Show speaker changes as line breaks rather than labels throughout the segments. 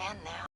And now.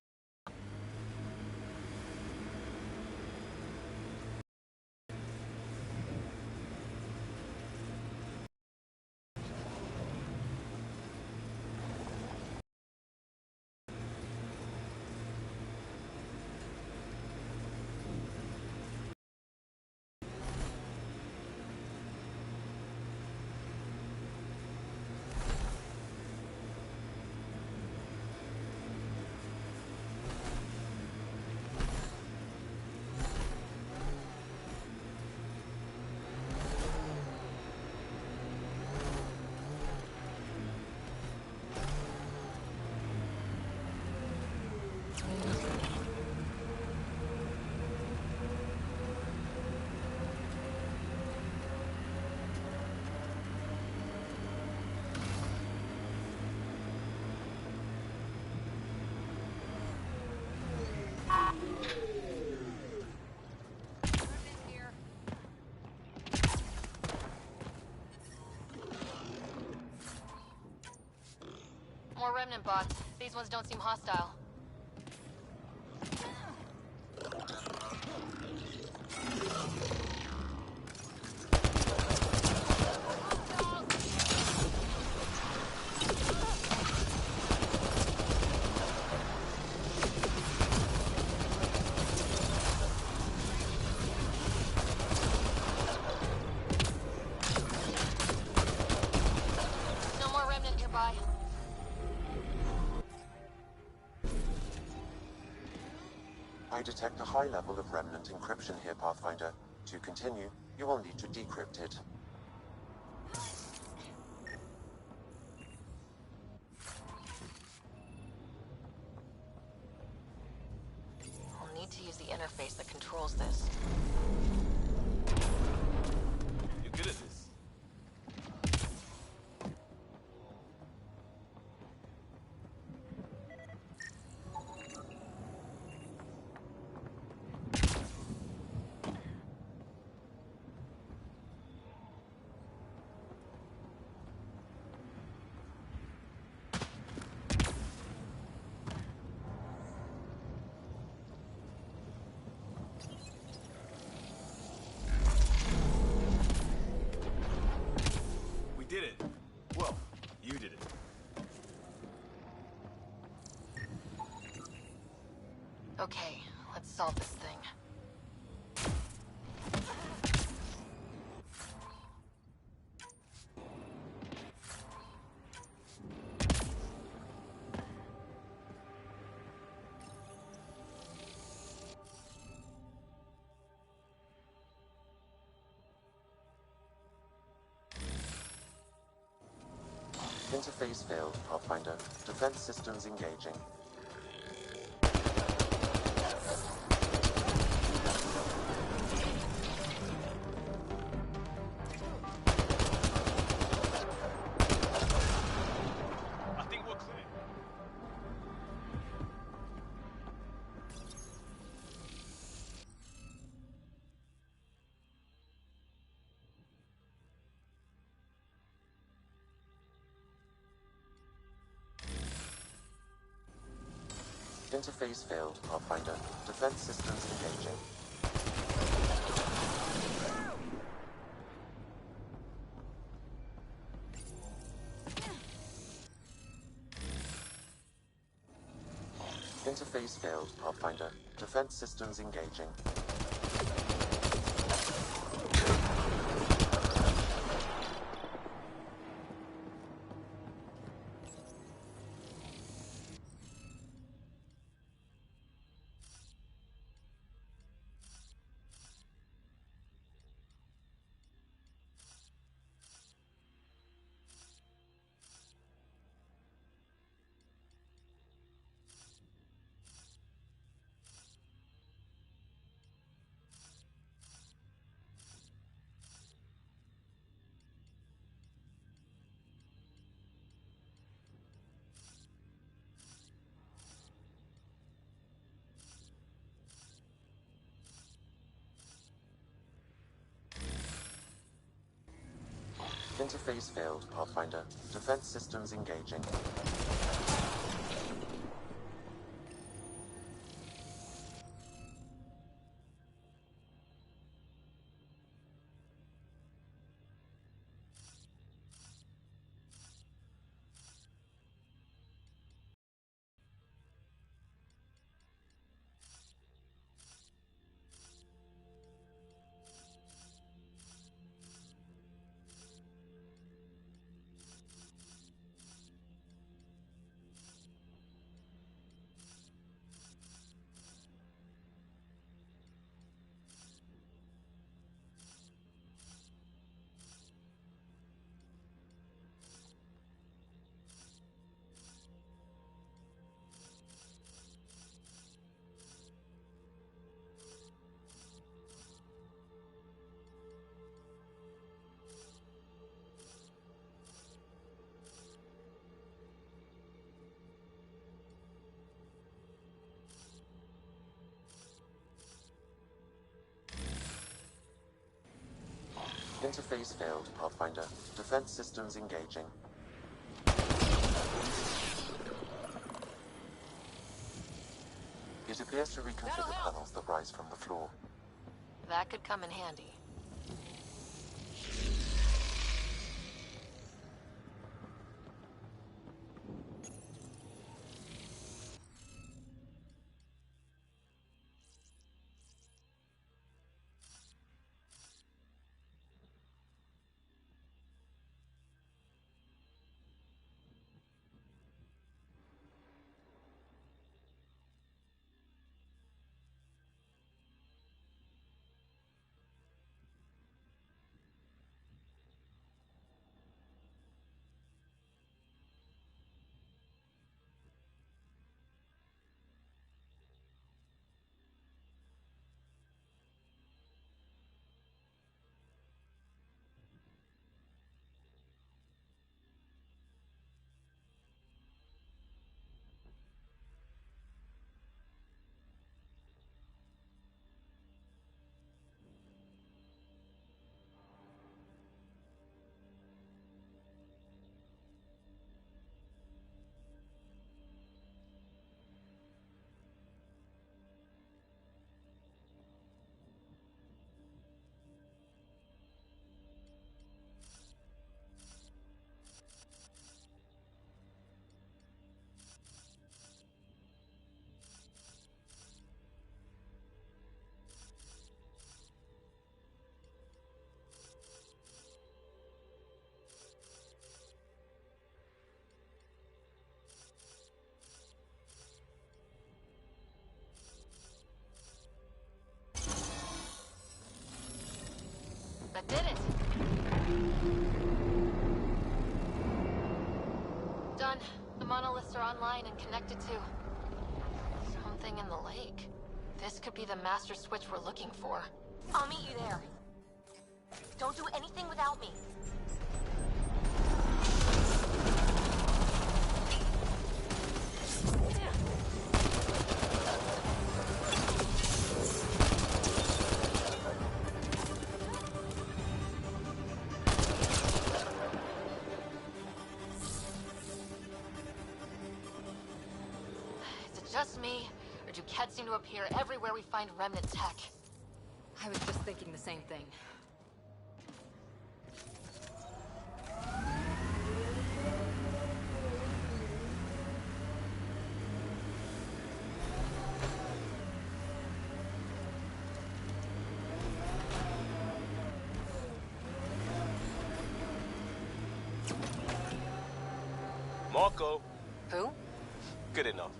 More remnant bots. These ones don't seem hostile. No more remnant nearby.
I detect a high level of remnant encryption here, Pathfinder. To continue, you will need to decrypt it.
I'll need to use the interface that controls this.
You're good at this. We did it. Well, you did it.
Okay, let's solve this thing.
Interface failed, Pathfinder. Defense systems engaging.
I think we're clear.
Interface failed, Pathfinder. Defense systems engaging. Interface failed, Pathfinder. Defense systems engaging. Interface failed, Pathfinder. Defense systems engaging. Interface failed, Pathfinder. Defense systems engaging. It appears to reconfigure panels that rise from the floor.
That could come in handy. That did it! Done. The monoliths are online and connected to... something in the lake. This could be the master switch we're looking for.
I'll meet you there. Don't do anything without me.
Just me, or do Keds seem to appear everywhere we find remnant tech?
I was just thinking the same thing.
Marco.
Who?
Good enough.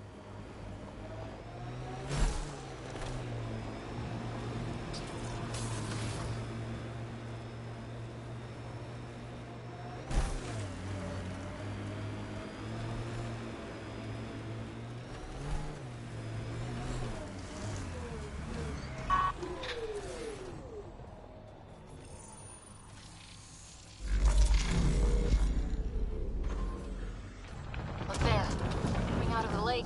Look there. Coming out of the lake.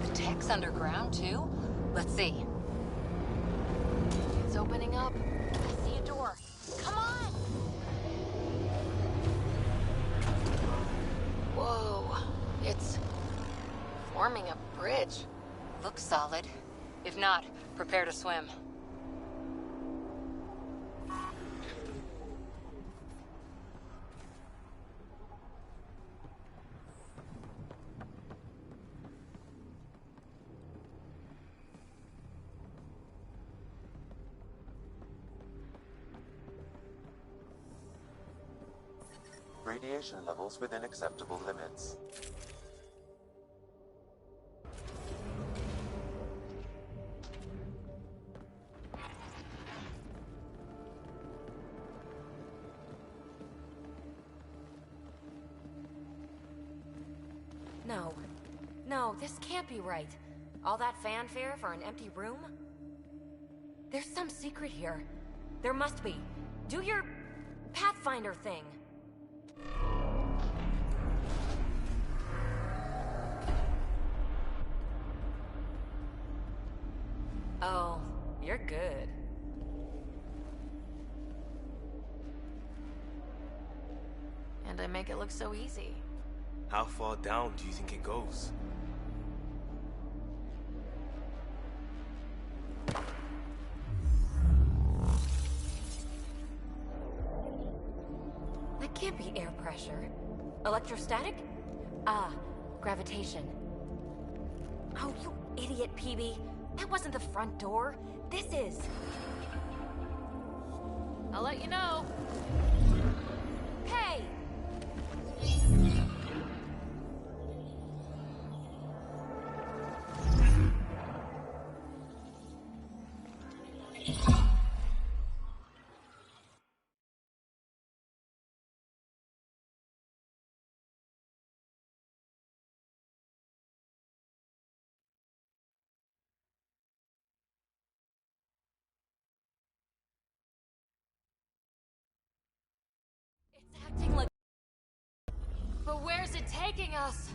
The tech's underground, too? Let's see.
It's opening up. I see a door. Come on! Whoa. It's forming a bridge.
Looks solid. If not, prepare to swim.
Radiation levels within acceptable limits.
No. No, this can't be right. All that fanfare for an empty room? There's some secret here. There must be. Do your Pathfinder thing. Oh, you're good.
they make it look so easy?
How far down do you think it goes?
That can't be air pressure. Electrostatic? Ah, gravitation. Oh, you idiot, PB. That wasn't the front door. This is.
I'll let you know.
Hey! It's acting like.
But where's it taking us?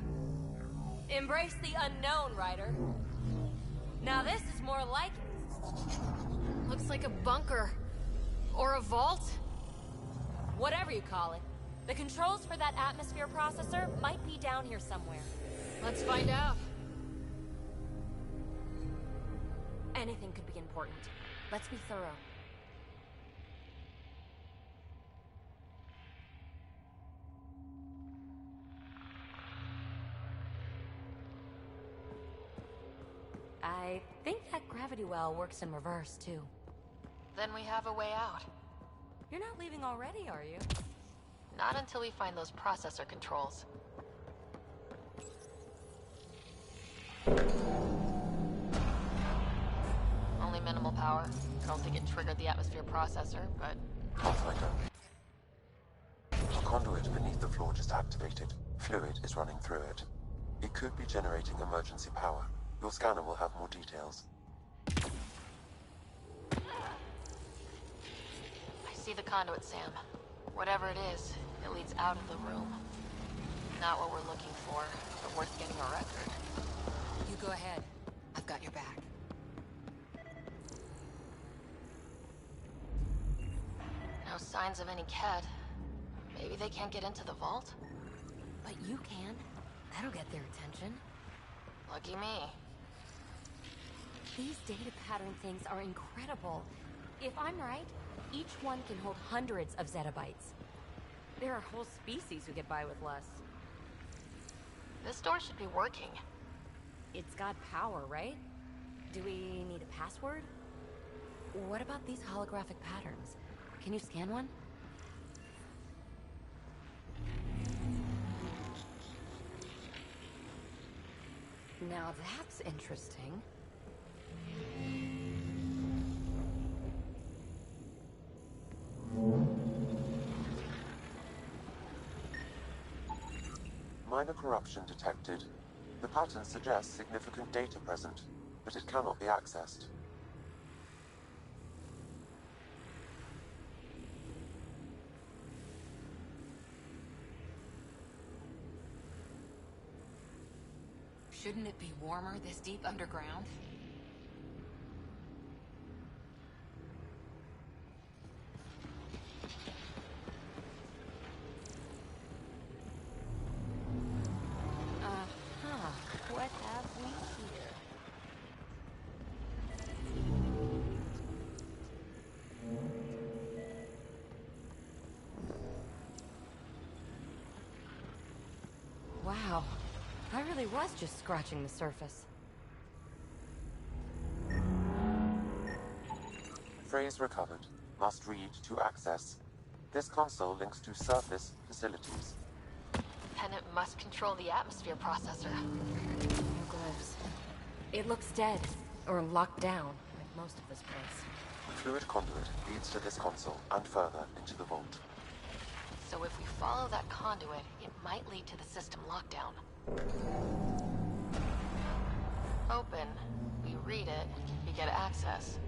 Embrace the unknown, Ryder. Now this is more like it.
Looks like a bunker. Or a vault?
Whatever you call it. The controls for that atmosphere processor might be down here somewhere.
Let's find out.
Anything could be important. Let's be thorough. I think that gravity well works in reverse, too.
Then we have a way out.
You're not leaving already, are you?
Not until we find those processor controls. Only minimal power. I don't think it triggered the atmosphere processor, but...
Pathfinder. A conduit beneath the floor just activated. Fluid is running through it. It could be generating emergency power. Your scanner will have more details.
I see the conduit, Sam. Whatever it is, it leads out of the room. Not what we're looking for, but worth getting a record.
You go ahead. I've got your back.
No signs of any Kett. Maybe they can't get into the vault?
But you can. That'll get their attention.
Lucky me.
These data pattern things are incredible. If I'm right, each one can hold hundreds of zettabytes. There are whole species who get by with less.
This door should be working.
It's got power, right? Do we need a password? What about these holographic patterns? Can you scan one? Now that's interesting.
Minor corruption detected. The pattern suggests significant data present, but it cannot be accessed.
Shouldn't it be warmer this deep underground?
What have we here? Wow, I really was just scratching the surface.
Phrase recovered. Must read to access. This console links to surface facilities.
Tenant must control the atmosphere processor.
No glyphs. It looks dead, or locked down, like most of this place.
The fluid conduit leads to this console and further into the vault.
So if we follow that conduit, it might lead to the system lockdown. Open. We read it. We get access.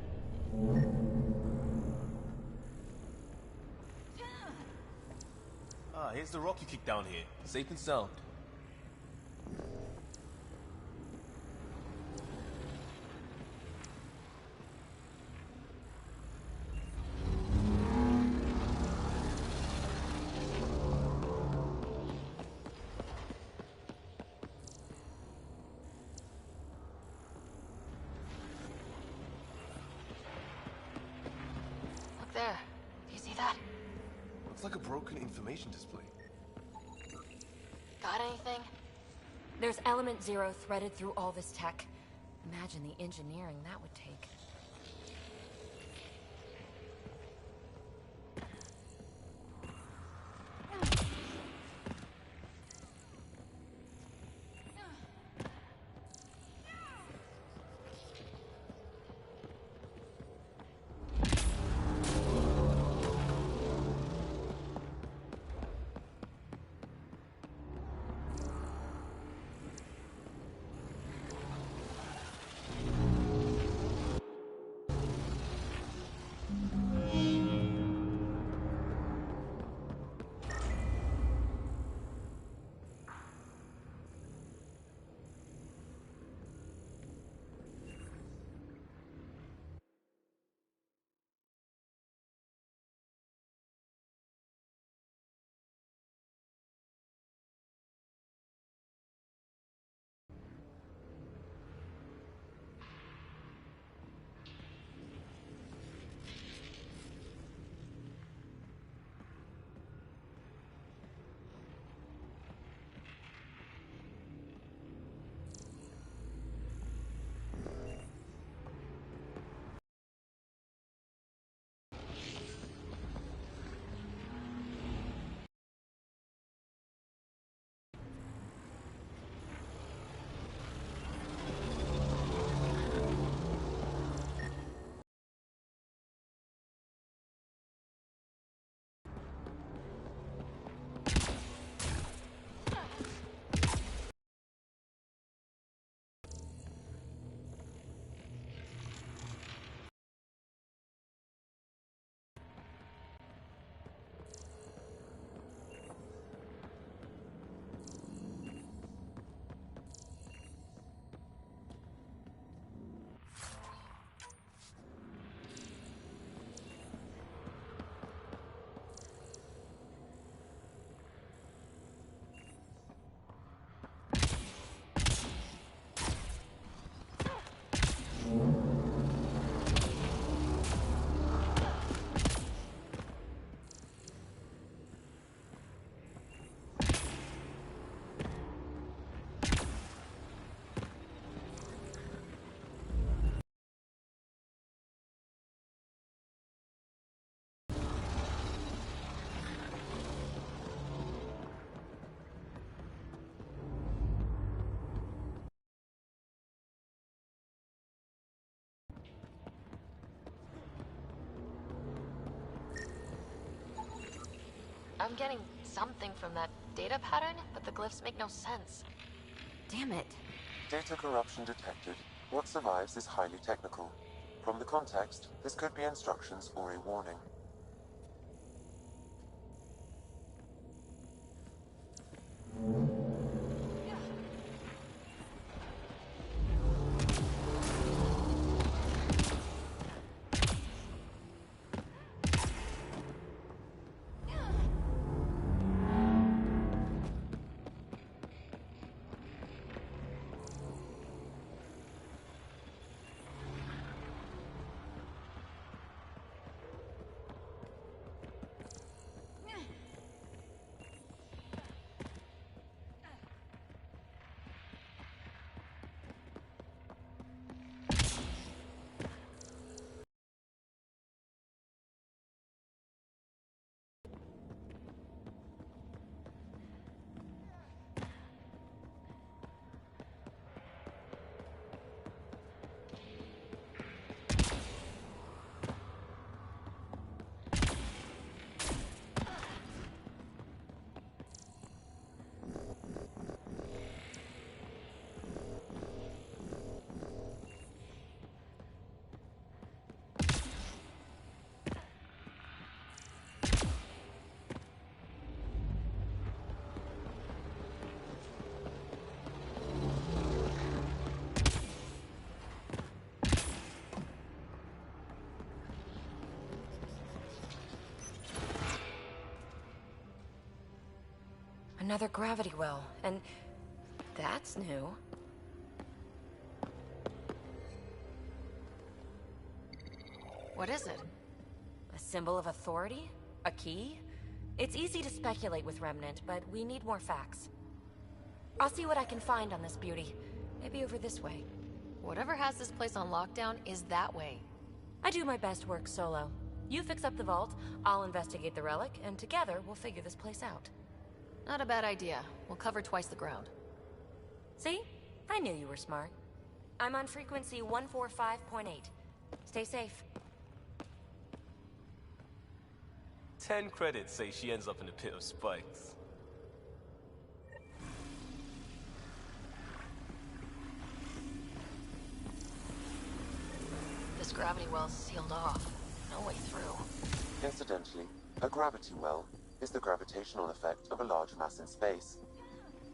Ah, here's the rock you kicked down here. Safe and sound. It's like a broken information display.
Got anything?
There's element 0 threaded through all this tech. Imagine the engineering that would take.
I'm getting something from that data pattern, but the glyphs make no sense.
Damn it.
Data corruption detected. What survives is highly technical. From the context, this could be instructions or a warning.
Another gravity well, and that's new.
What is it?
A symbol of authority? A key? It's easy to speculate with Remnant, but we need more facts. I'll see what I can find on this beauty. Maybe over this way.
Whatever has this place on lockdown is that way.
I do my best work solo. You fix up the vault, I'll investigate the relic, and together we'll figure this place out.
Not a bad idea. We'll cover twice the ground.
See? I knew you were smart. I'm on frequency 145.8. Stay safe.
10 credits say she ends up in a pit of spikes.
This gravity well's sealed off. No way through.
Incidentally, a gravity well is the gravitational effect of a large mass in space.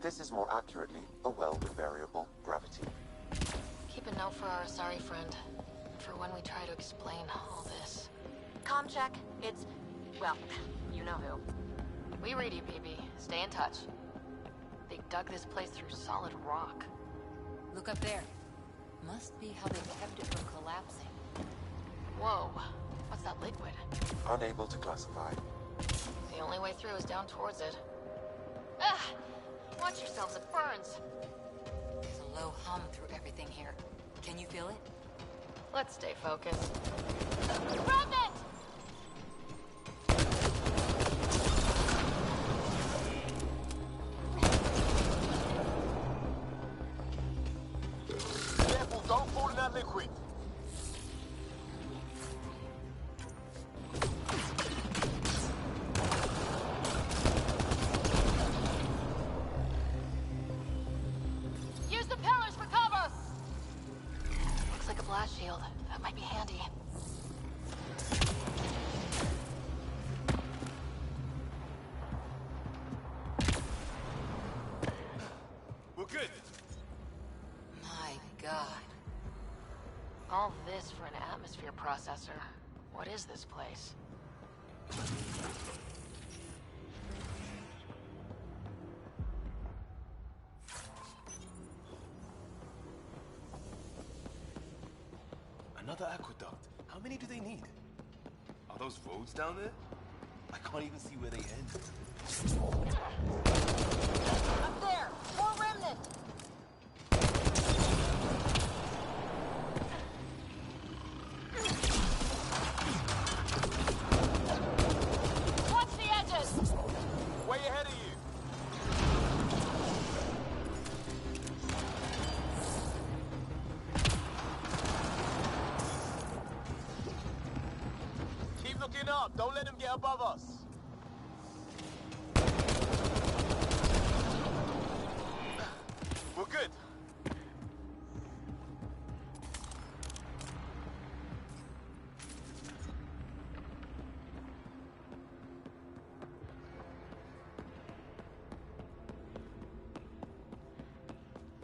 This is more accurately a well with variable gravity.
Keep a note for our Asari friend. For when we try to explain all this.
Comm check. It's... well, you know who.
We read you, BB. Stay in touch. They dug this place through solid rock.
Look up there. Must be how they kept it from collapsing.
Whoa. What's that liquid?
Unable to classify.
The only way through is down towards it. Ah! Watch yourselves, it burns.
There's a low hum through everything here. Can you feel it?
Let's stay focused. Remnant!
Careful, don't fall in that liquid.
Use the pillars for cover! Looks like a blast shield. That might be handy.
We're good.
My God.
All this for an atmosphere processor. What is this place?
Another aqueduct. How many do they need? Are those roads down there? I can't even see where they end.
Up there! More remnant! Watch the edges!
Way ahead of you. Keep looking up. Don't let them get above us. We're good.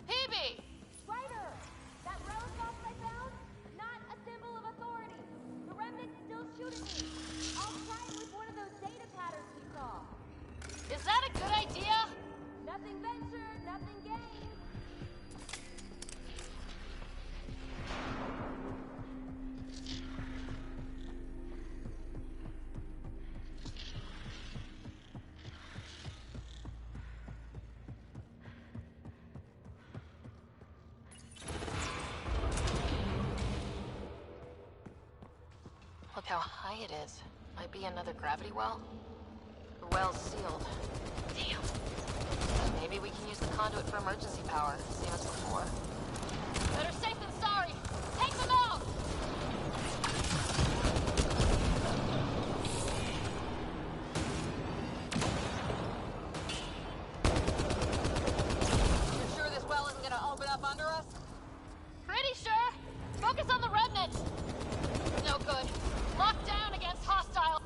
PB!
Ryder! That rose box I found? Not a symbol of authority. The remnant's still shooting me. I'll try it with one of those data patterns we saw.
Is that a good idea?
Nothing ventured, nothing gained.
Look how high it is. Might be another gravity well. The well's sealed. Damn. Maybe we can use the conduit for emergency power, same as before. Better safe than sorry! Take them out!
You're sure this well isn't gonna open up under us?
Pretty sure! Focus on the remnant! No good. Locked down against hostile.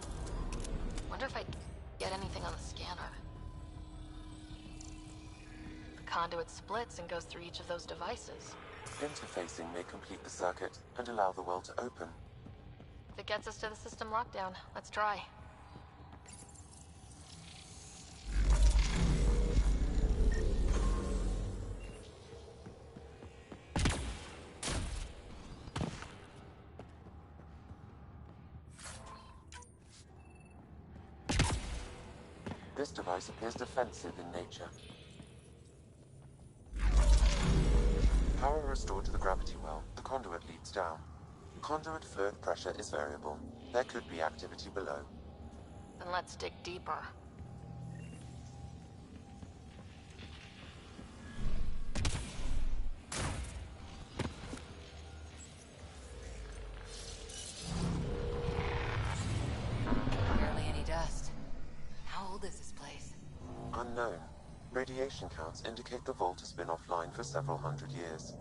Wonder if I get anything on the scanner. The conduit splits and goes through each of those devices.
Interfacing may complete the circuit and allow the well to open.
If it gets us to the system lockdown, let's try.
This device appears defensive in nature. Power restored to the gravity well. The conduit leads down. Conduit fluid pressure is variable. There could be activity below.
Then let's dig deeper.
Barely any dust. How old is this place?
Unknown. Radiation counts indicate the vault has been offline for several hundred years.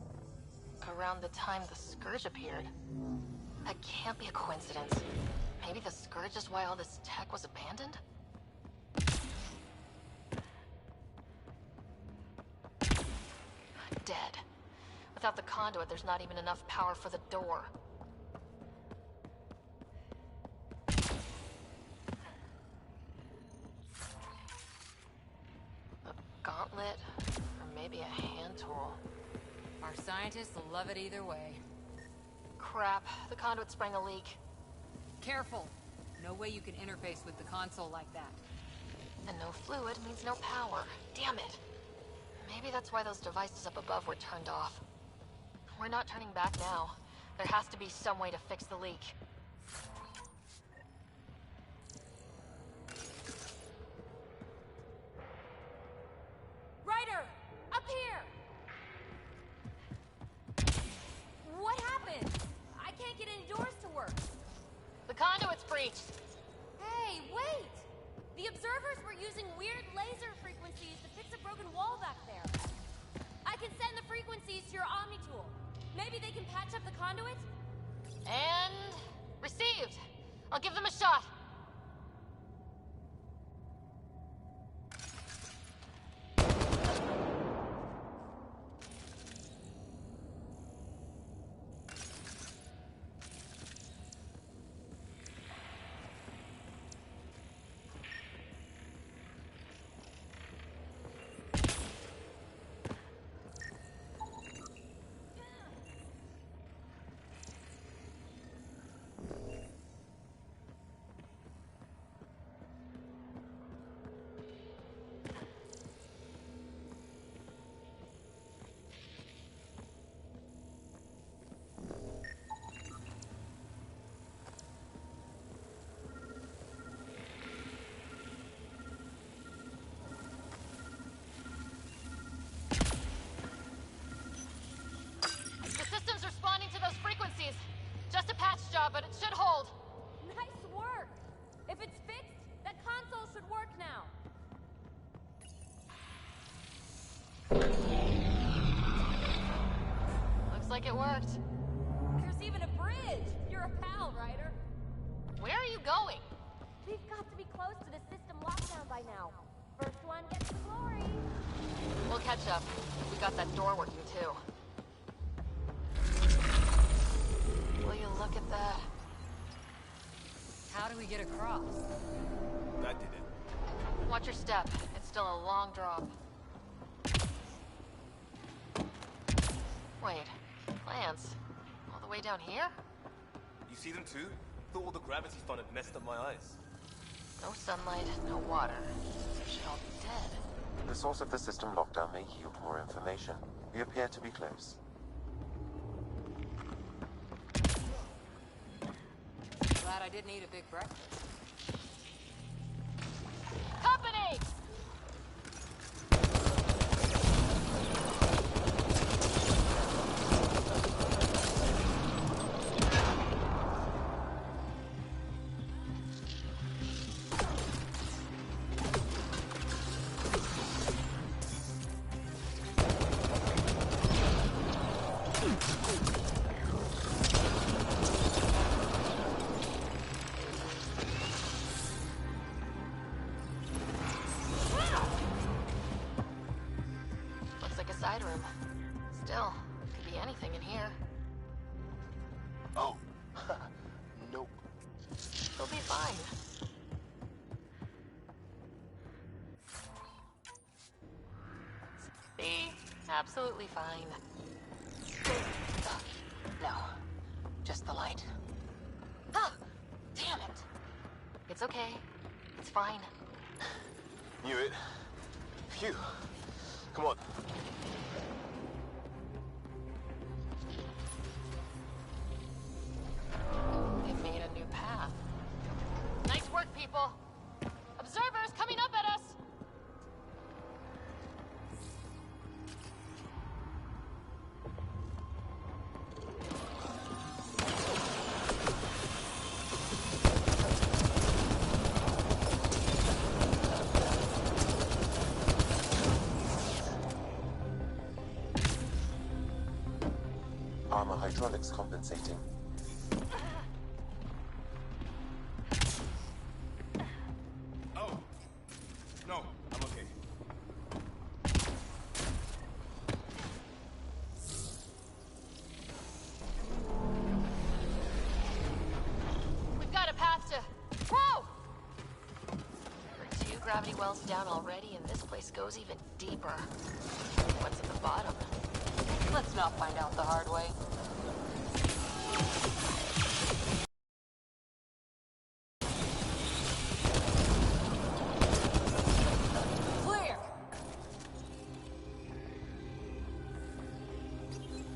Around the time the Scourge appeared. That can't be a coincidence. Maybe the Scourge is why all this tech was abandoned? Dead. Without the conduit, there's not even enough power for the door. A gauntlet, or maybe a hand tool.
Our scientists will love it either way.
Crap, the conduit sprang a leak.
Careful! No way you can interface with the console like that.
And no fluid means no power. Damn it. Maybe that's why those devices up above were turned off. We're not turning back now. There has to be some way to fix the leak.
Ryder! Up here! What happened? I can't get any doors to work.
The conduit's breached.
Hey, wait! The observers were using weird laser frequencies to fix a broken wall back there. I can send the frequencies to your Omni tool. Maybe they can patch up the conduit?
And... received. I'll give them a shot. Just a patch job, but it should hold.
Nice work! If it's fixed, that console should work now.
Looks like it worked.
There's even a bridge! You're a pal, Ryder.
Where are you going?
We've got to be close to the system lockdown by now. First one gets the glory.
We'll catch up. We got that door working too. Will you look at that?
How do we get across?
That did it.
Watch your step. It's still a long drop. Wait. Plants? All the way down here?
You see them too? Thought all the gravity fun had messed up my eyes.
No sunlight, no water. They should all be dead.
The source of the system lockdown may yield more information. We appear to be close.
Glad I didn't eat a big breakfast.
Company! Side room. Still, could be anything in here.
Oh. Nope.
You'll be fine. Be absolutely fine. No, just the light. Ah, damn it. It's okay. It's fine.
Knew it. Phew. Come on.
They made a new path. Nice work, people. Observers coming up at us.
Armor hydraulics compensating.
Oh. No, I'm okay.
We've got a path to... Whoa! There are 2 gravity wells down already, and this place goes even deeper. What's at the bottom?
Let's not find out the hard way. Clear!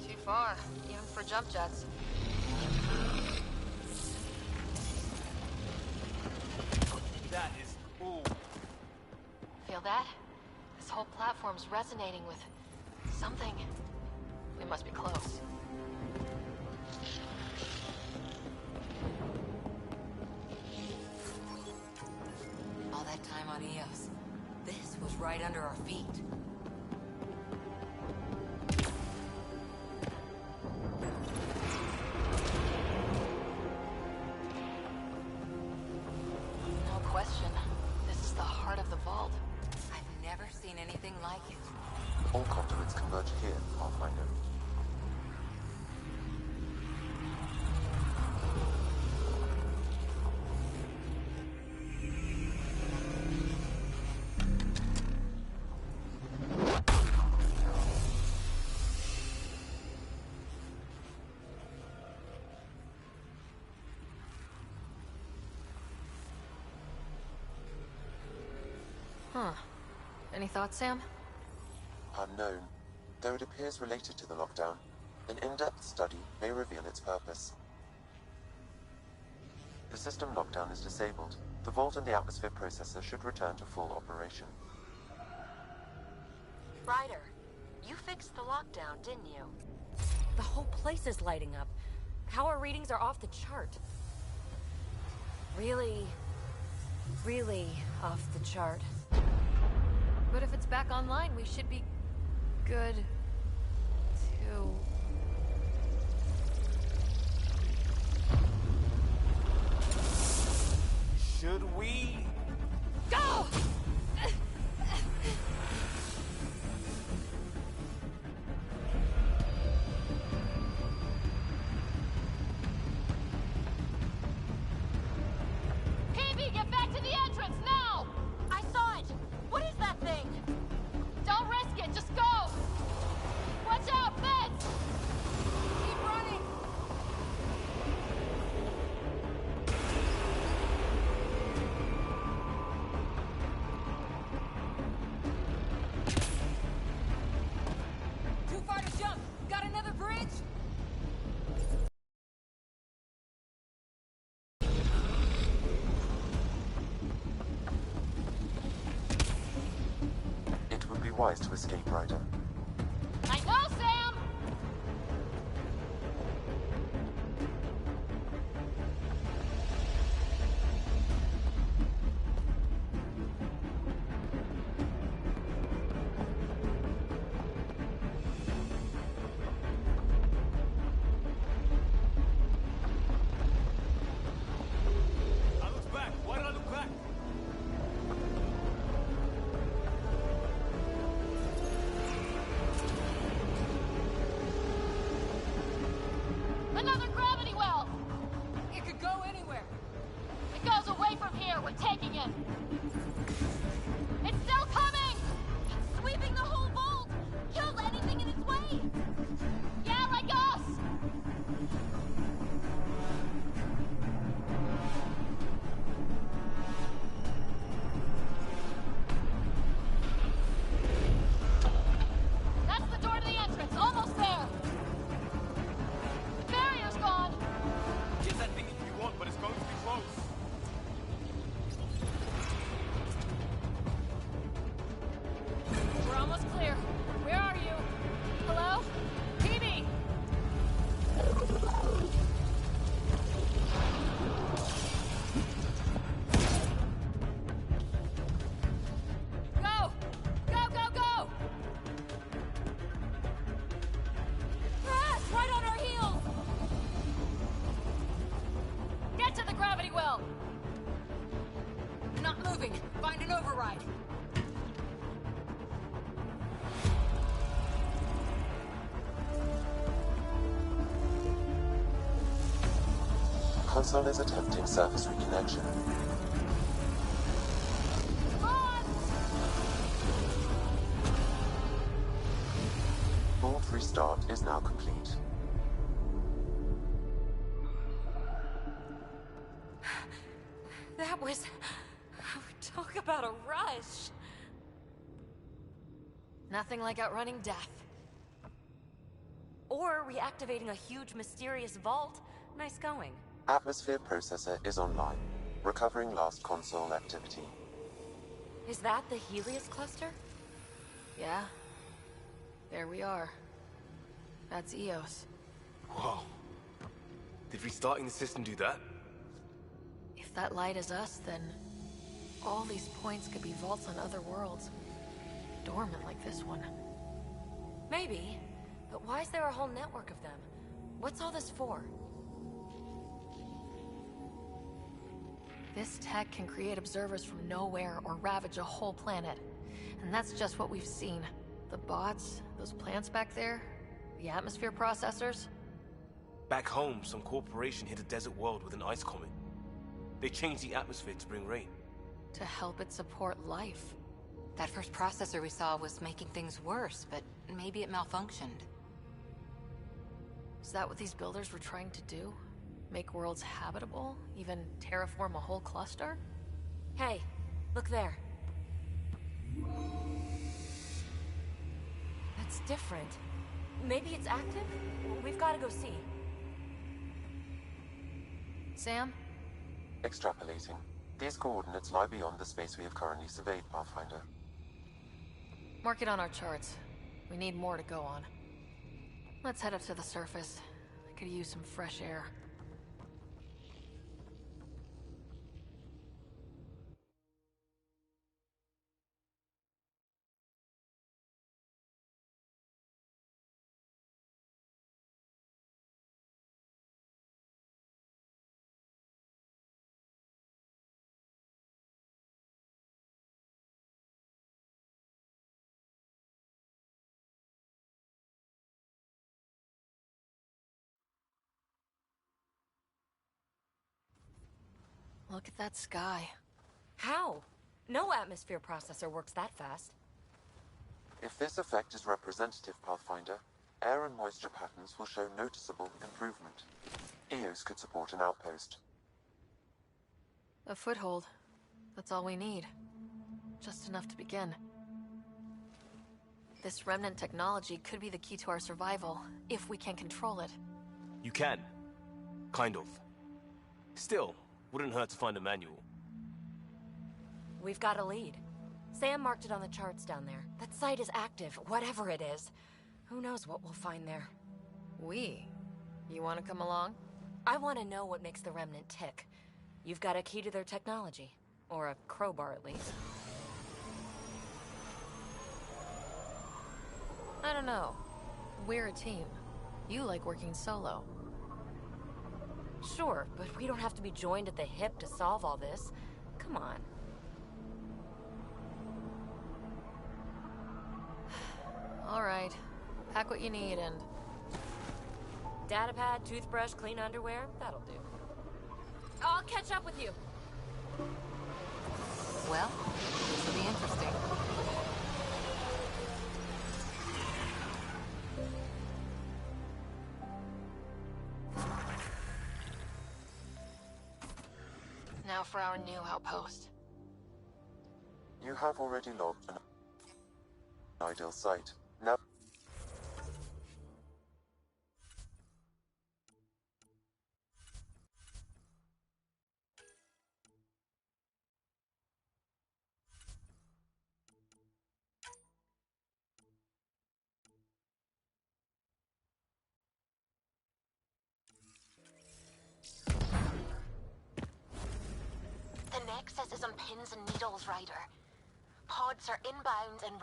Too far, even for jump jets.
That is... Ooh.
Feel that? This whole platform's resonating with something. We must be close.
All that time on Eos. This was right under our feet.
No question. This is the heart of the vault.
I've never seen anything like it.
All conduits converge here, Pathfinder.
Huh. Any thoughts, Sam?
Unknown, though it appears related to the lockdown. An in-depth study may reveal its purpose. The system lockdown is disabled. The vault and the atmosphere processor should return to full operation.
Ryder, you fixed the lockdown, didn't you? The whole place is lighting up. Power readings are off the chart. Really off the chart.
But if it's back online, we should be good too.
Should we?
Go! PB, get back to the entrance now! I saw it! What is that thing? Don't risk it, just go! Watch out, fence! Keep running!
Too far to jump! Got another bridge?
It would be wise to escape, Ryder.
I know, Sam!
I look back. Why did I look back?
Another gravity well!
It could go anywhere.
It goes away from here, we're taking it! It's still coming! It's sweeping the whole vault! Kills anything in its way! Yeah, like us!
console is attempting surface reconnection. Board restart is now complete.
That was... Talk about a rush.
Nothing like outrunning death.
Or reactivating a huge mysterious vault. Nice going.
Atmosphere processor is online, recovering last console activity.
Is that the Helios cluster?
Yeah. There we are. That's Eos.
Whoa. Did restarting the system do that?
If that light is us, then all these points could be vaults on other worlds. Dormant like this one.
Maybe. But why is there a whole network of them? What's all this for?
This tech can create observers from nowhere or ravage a whole planet. And that's just what we've seen. The bots, those plants back there, the atmosphere processors.
Back home, some corporation hit a desert world with an ice comet. They changed the atmosphere to bring rain.
To help it support life.
That first processor we saw was making things worse, but maybe it malfunctioned.
Is that what these builders were trying to do? Make worlds habitable? Even terraform a whole cluster?
Hey, look there. That's different. Maybe it's active? We've got to go see.
Sam?
Extrapolating. These coordinates lie beyond the space we have currently surveyed, Pathfinder.
Mark it on our charts. We need more to go on. Let's head up to the surface. I could use some fresh air. Look at that sky.
How? No atmosphere processor works that fast.
If this effect is representative, Pathfinder, air and moisture patterns will show noticeable improvement. Eos could support an outpost.
A foothold. That's all we need. Just enough to begin. This remnant technology could be the key to our survival, if we can control it.
You can. Kind of. Still, wouldn't hurt to find a manual.
We've got a lead. Sam marked it on the charts down there. That site is active, whatever it is. Who knows what we'll find there.
We? You want to come along?
I want to know what makes the Remnant tick. You've got a key to their technology. Or a crowbar, at least.
I don't know. We're a team. You like working solo.
Sure, but we don't have to be joined at the hip to solve all this. Come on.
All right. Pack what you need and...
Datapad, toothbrush, clean underwear, that'll do. I'll catch up with you.
Well, this will be interesting.
Now for our new outpost.
You have already logged an ideal site. Now...
The Nexus is on pins and needles, Ryder. Pods are inbound and...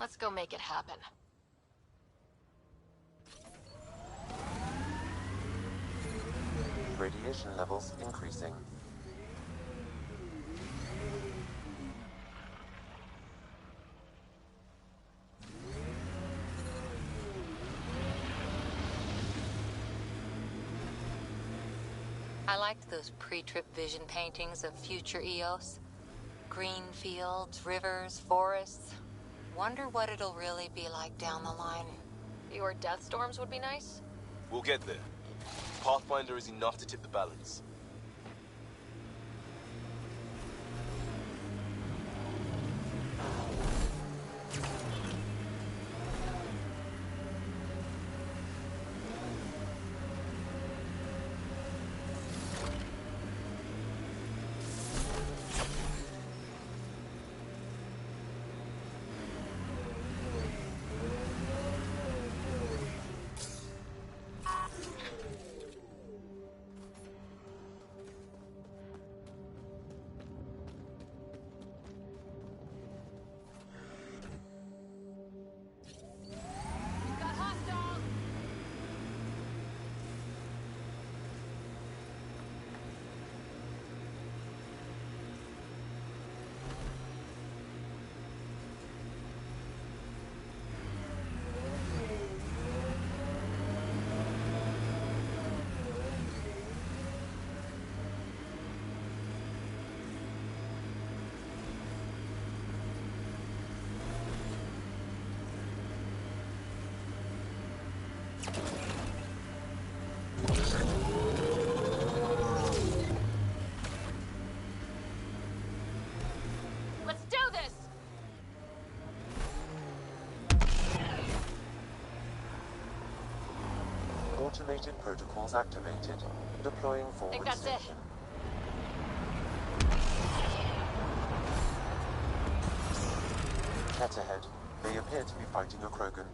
Let's go make it happen.
Radiation levels increasing.
I liked those pre-trip vision paintings of future Eos. Green fields, rivers, forests. Wonder what it'll really be like down the line.
Fewer death storms would be nice.
We'll get there. Pathfinder is enough to tip the balance.
Let's do this!
Automated protocols activated. Deploying forward
Think that's it.
station. Head ahead. They appear to be fighting a Krogan.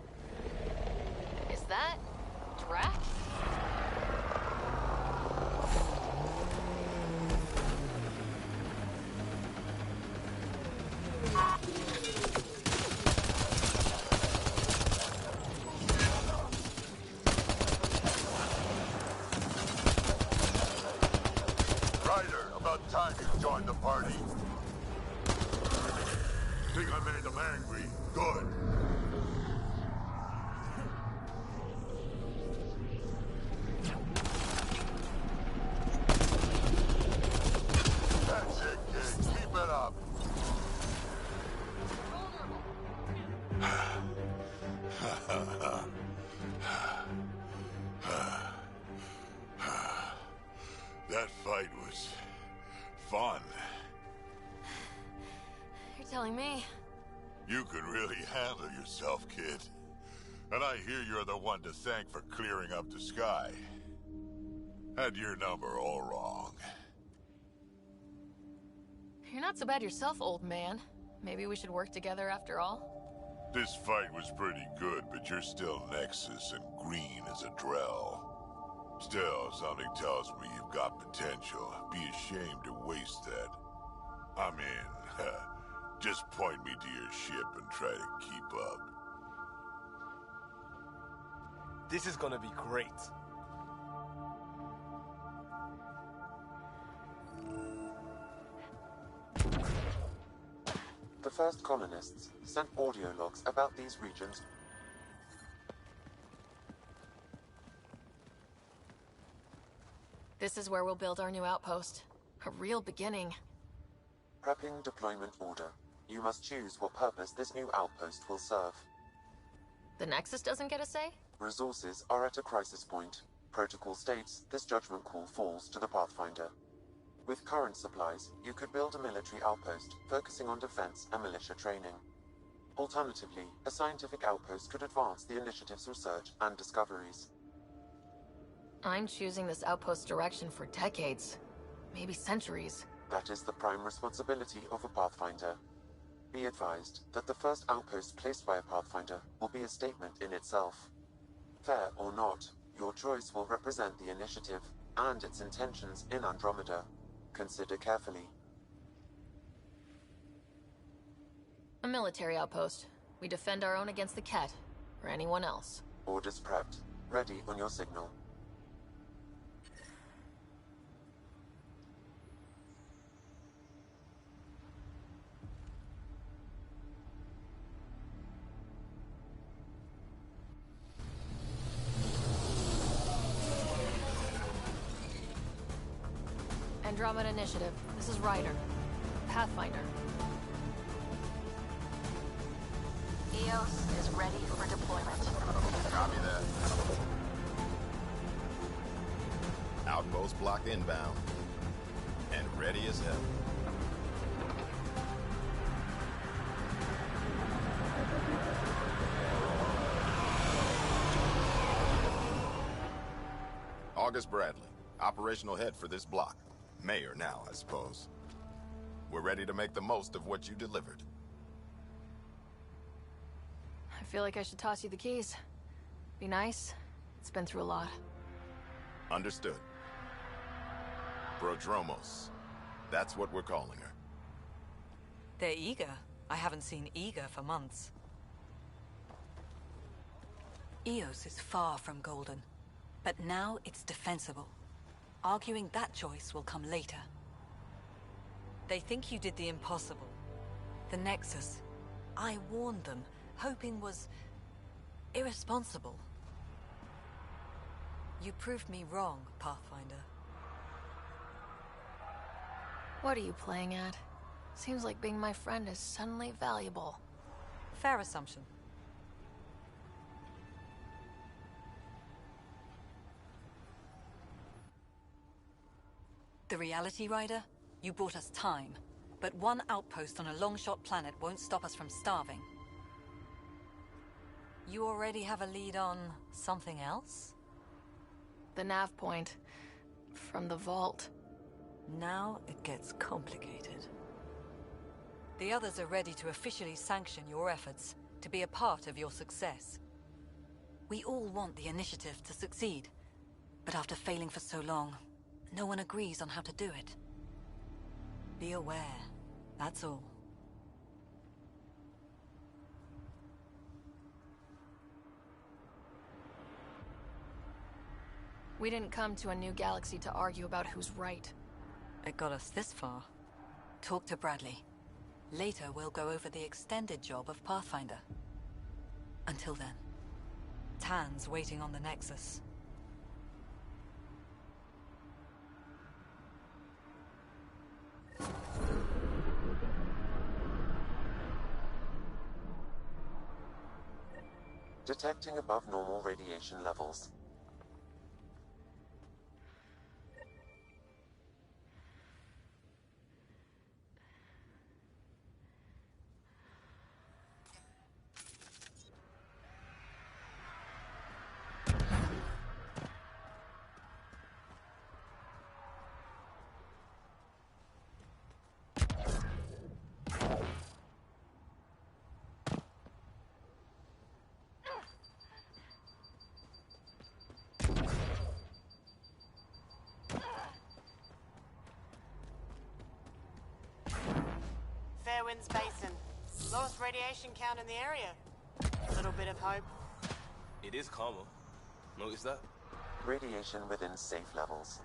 Is that... Drax?
Ryder, about time you joined the party. Think I made them angry. Good. That's it, kid. Keep it up. That fight was fun.
You're telling me.
You can really handle yourself, kid. And I hear you're the one to thank for clearing up the sky. Had your number all wrong.
You're not so bad yourself, old man. Maybe we should work together after all?
This fight was pretty good, but you're still Nexus and green as a Drell. Still, something tells me you've got potential. Be ashamed to waste that. I mean, just point me to your ship and try to keep up.
This is gonna be great.
The first colonists sent audio logs about these regions.
This is where we'll build our new outpost. A real beginning.
Prepping deployment order. You must choose what purpose this new outpost will serve.
The Nexus doesn't get a say?
Resources are at a crisis point. Protocol states this judgment call falls to the Pathfinder. With current supplies, you could build a military outpost, focusing on defense and militia training. Alternatively, a scientific outpost could advance the initiative's research and discoveries.
I'm choosing this outpost's direction for decades. Maybe centuries.
That is the prime responsibility of a Pathfinder. Be advised that the first outpost placed by a Pathfinder will be a statement in itself. Fair or not, your choice will represent the initiative and its intentions in Andromeda. Consider carefully.
A military outpost. We defend our own against the Ket, or anyone else.
Orders prepped. Ready on your signal.
Andromeda Initiative. This is Ryder. Pathfinder. EOS is ready for deployment.
Copy that. Outpost block inbound. And ready as hell. August Bradley, operational head for this block. Mayor now, I suppose. We're ready to make the most of what you delivered.
I feel like I should toss you the keys. Be nice. It's been through a lot.
Understood. Prodromos. That's what we're calling her.
They're eager. I haven't seen eager for months. EOS is far from golden, but now it's defensible. Arguing that choice will come later. They think you did the impossible. The Nexus. I warned them, hoping was irresponsible. You proved me wrong, Pathfinder.
What are you playing at? Seems like being my friend is suddenly valuable.
Fair assumption. The reality, Ryder? You bought us time. But one outpost on a long-shot planet won't stop us from starving. You already have a lead on something else?
The nav point. From the vault.
Now it gets complicated. The others are ready to officially sanction your efforts, to be a part of your success. We all want the initiative to succeed. But after failing for so long, no one agrees on how to do it. Be aware, that's all.
We didn't come to a new galaxy to argue about who's right.
It got us this far. Talk to Bradley. Later, we'll go over the extended job of Pathfinder. Until then, Tan's waiting on the Nexus.
Detecting above normal radiation levels.
Fairwinds Basin. Lowest radiation count in the area. Little bit of hope.
It is calmer. Notice that?
Radiation within safe levels.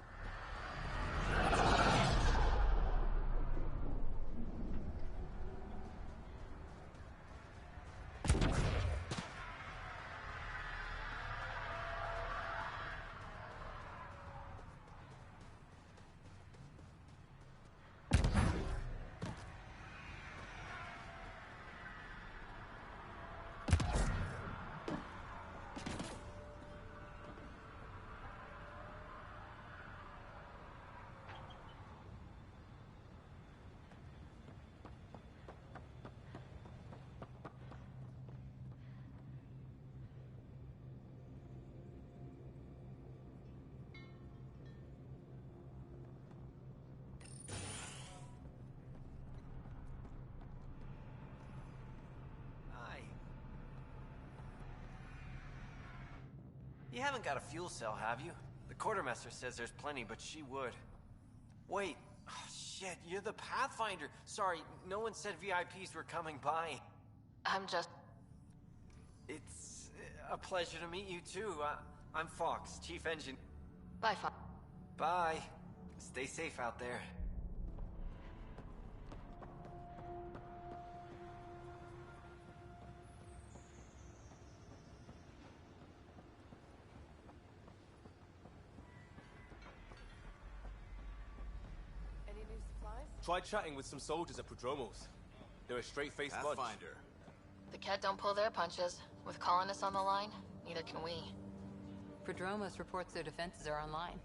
You haven't got a fuel cell, have you? The quartermaster says there's plenty, but she would. Wait. Oh, shit, you're the Pathfinder. Sorry, no one said VIPs were coming by.
I'm just...
It's a pleasure to meet you too. I'm Fox, Chief Engine.
Bye, Fox.
Bye. Stay safe out there.
Any new supplies?
Try chatting with some soldiers at Prodromos. They're a straight-faced bunch.
Pathfinder.
The Ket don't pull their punches. With colonists on the line, neither can we.
Prodromos reports their defenses are online.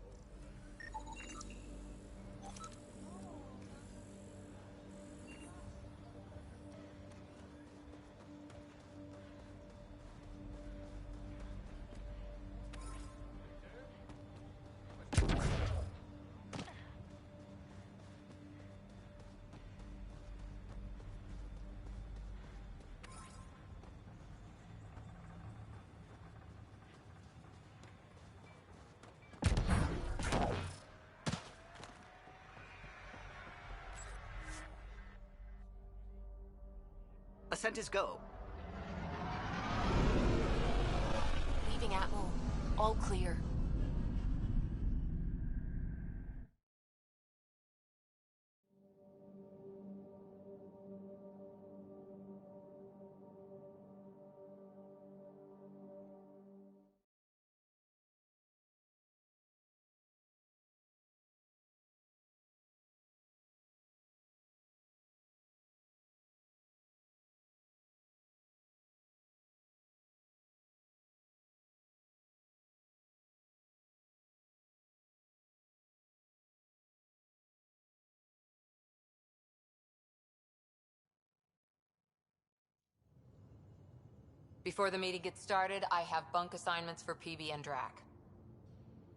Ascent is go.
Leaving Atmo. All clear.
Before the meeting gets started, I have bunk assignments for PB and Drac.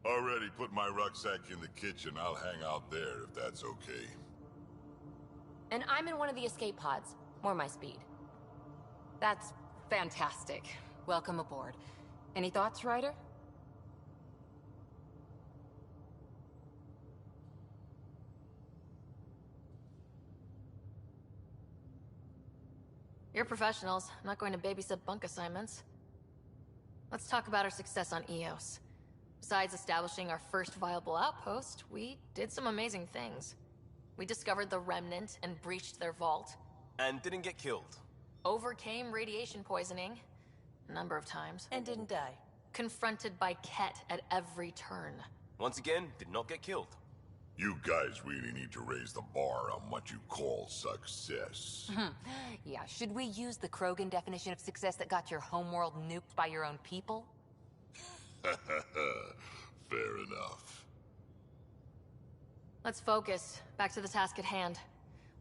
Already put my rucksack in the kitchen. I'll hang out there if that's okay.
And I'm in one of the escape pods. More my speed.
That's fantastic. Welcome aboard. Any thoughts, Ryder?
You're professionals. I'm not going to babysit bunk assignments. Let's talk about our success on EOS. Besides establishing our first viable outpost, we did some amazing things. We discovered the Remnant and breached their vault.
And didn't get killed.
Overcame radiation poisoning a number of times.
And didn't die.
Confronted by Ket at every turn.
Once again, did not get killed.
You guys really need to raise the bar on what you call success.
Yeah, should we use the Krogan definition of success that got your homeworld nuked by your own people?
Fair enough.
Let's focus. Back to the task at hand.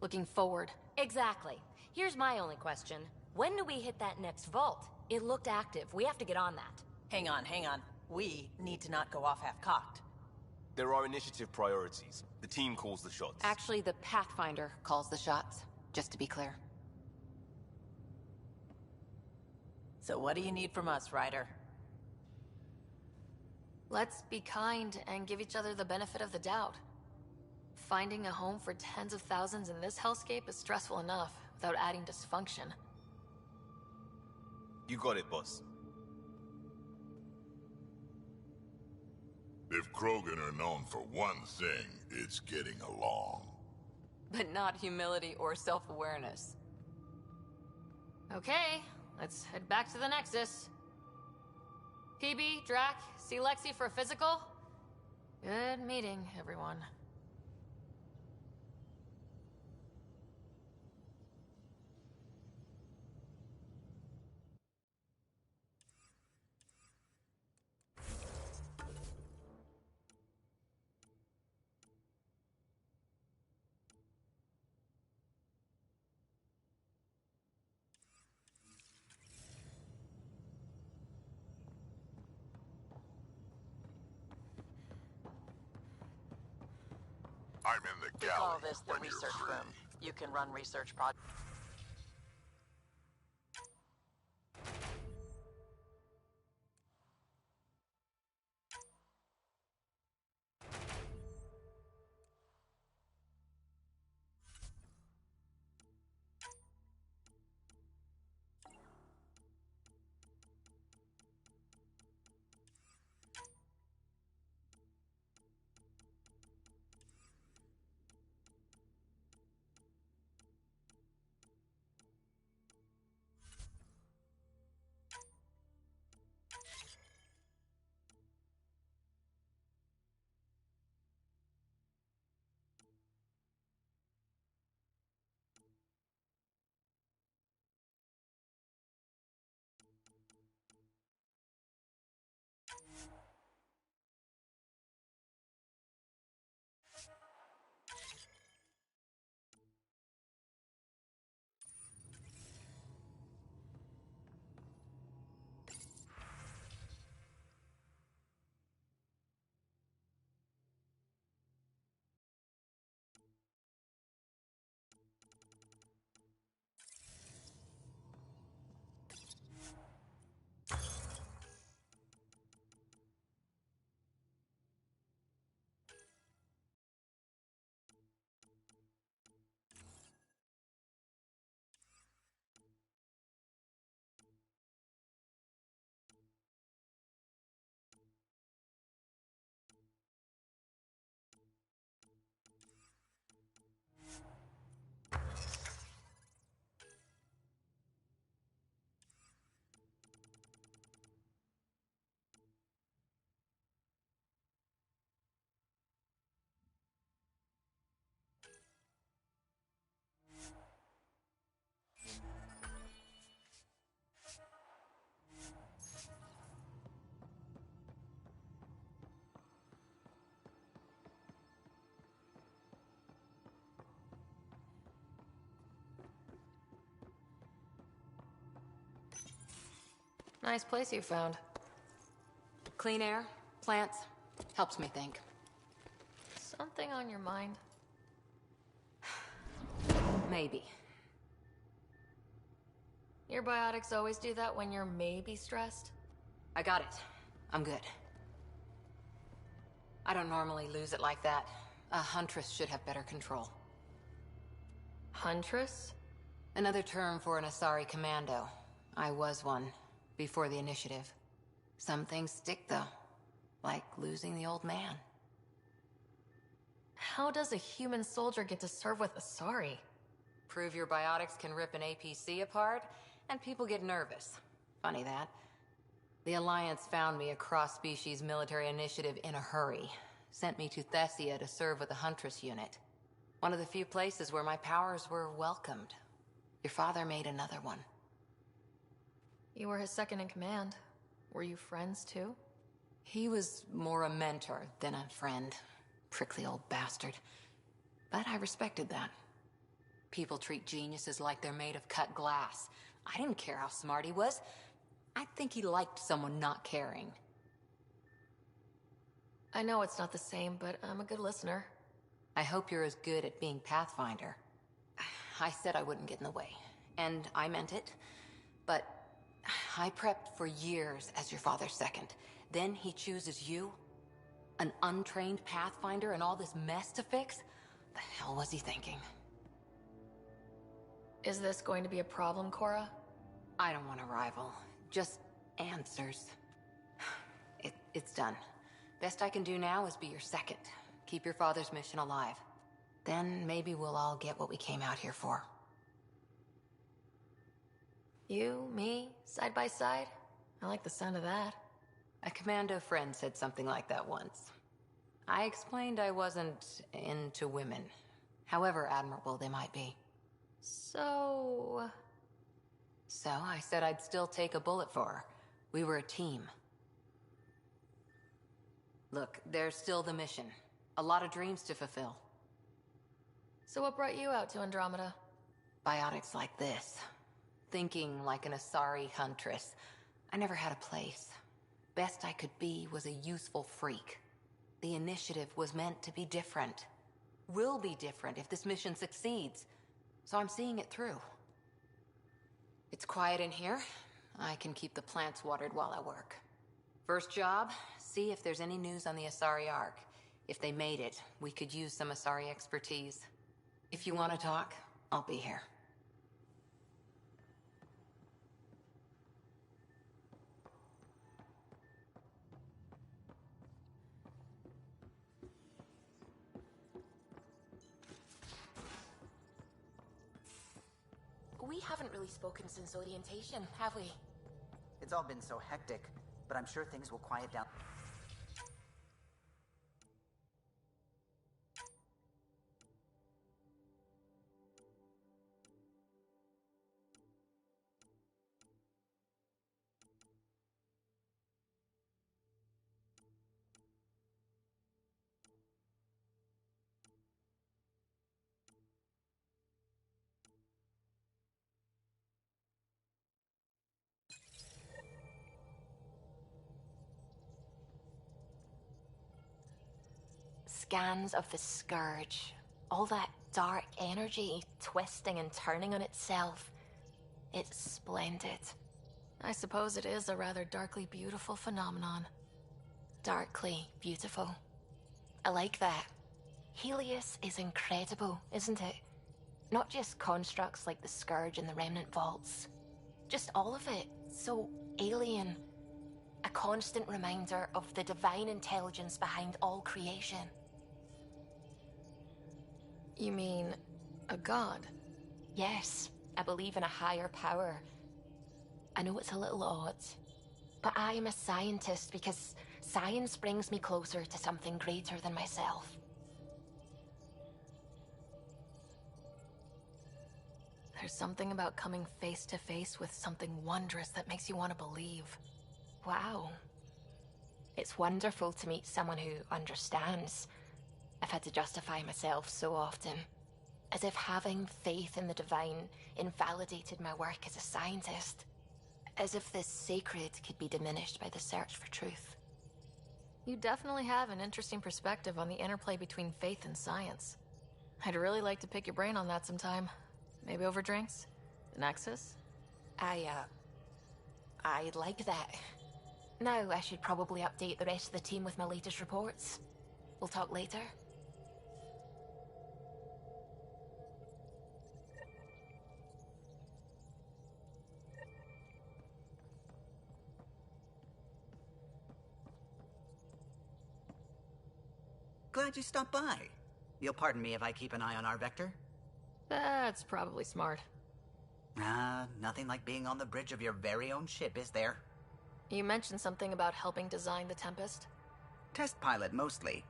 Looking forward.
Exactly. Here's my only question. When do we hit that next vault? It looked active. We have to get on that.
Hang on, hang on. We need to not go off half-cocked.
There are initiative priorities. The team calls the shots.
Actually, the Pathfinder calls the shots, just to be clear.
So what do you need from us, Ryder?
Let's be kind and give each other the benefit of the doubt. Finding a home for tens of thousands in this hellscape is stressful enough without adding dysfunction.
You got it, boss.
If Krogan are known for one thing, it's getting along.
But not humility or self-awareness.
Okay, let's head back to the Nexus. PB, Drac, see Lexi for a physical? Good meeting, everyone.
I'm in the
We
galley
call this the
when you're
research
free.
room. You can run research projects.
Nice place you found.
Clean air, plants, helps me think.
Something on your mind?
Maybe.
Your biotics always do that when you're maybe stressed?
I got it. I'm good. I don't normally lose it like that. A huntress should have better control.
Huntress?
Another term for an Asari commando. I was one, before the initiative. Some things stick, though. Like losing the old man.
How does a human soldier get to serve with Asari?
Prove your biotics can rip an APC apart, and people get nervous. Funny that. The Alliance found me a cross-species military initiative in a hurry. Sent me to Thessia to serve with the Huntress unit. One of the few places where my powers were welcomed. Your father made another one.
You were his second in command. Were you friends, too?
He was more a mentor than a friend. Prickly old bastard. But I respected that. People treat geniuses like they're made of cut glass. I didn't care how smart he was. I think he liked someone not caring.
I know it's not the same, but I'm a good listener.
I hope you're as good at being Pathfinder. I said I wouldn't get in the way, and I meant it. But I prepped for years as your father's second. Then he chooses you? An untrained Pathfinder and all this mess to fix? The hell was he thinking?
Is this going to be a problem, Cora?
I don't want a rival. Just answers. It's done. Best I can do now is be your second. Keep your father's mission alive. Then maybe we'll all get what we came out here for.
You, me, side by side? I like the sound of that.
A commando friend said something like that once. I explained I wasn't into women, however admirable they might be.
So
I said I'd still take a bullet for her. We were a team. Look, there's still the mission. A lot of dreams to fulfill.
So what brought you out to Andromeda?
Biotics like this. Thinking like an Asari huntress. I never had a place. Best I could be was a useful freak. The initiative was meant to be different. Will be different if this mission succeeds. So I'm seeing it through. It's quiet in here. I can keep the plants watered while I work. First job, see if there's any news on the Asari Ark. If they made it, we could use some Asari expertise. If you want to talk, I'll be here.
We haven't really spoken since orientation, have we?
It's all been so hectic, but I'm sure things will quiet down.
Scans of the Scourge. All that dark energy twisting and turning on itself. It's splendid. I suppose it is a rather darkly beautiful phenomenon. Darkly beautiful. I like that. Helios is incredible, isn't it? Not just constructs like the Scourge and the Remnant Vaults. Just all of it. So alien. A constant reminder of the divine intelligence behind all creation. You mean a god? Yes, I believe in a higher power. I know it's a little odd, but I am a scientist because science brings me closer to something greater than myself. There's something about coming face to face with something wondrous that makes you want to believe. Wow. It's wonderful to meet someone who understands. I've had to justify myself so often, as if having faith in the divine invalidated my work as a scientist. As if this sacred could be diminished by the search for truth. You definitely have an interesting perspective on the interplay between faith and science. I'd really like to pick your brain on that sometime. Maybe over drinks? The Nexus? I'd like that. Now I should probably update the rest of the team with my latest reports. We'll talk later.
Glad you stopped by. You'll pardon me if I keep an eye on our vector?
That's probably smart.
Nothing like being on the bridge of your very own ship, is there?
You mentioned something about helping design the Tempest?
Test pilot, mostly.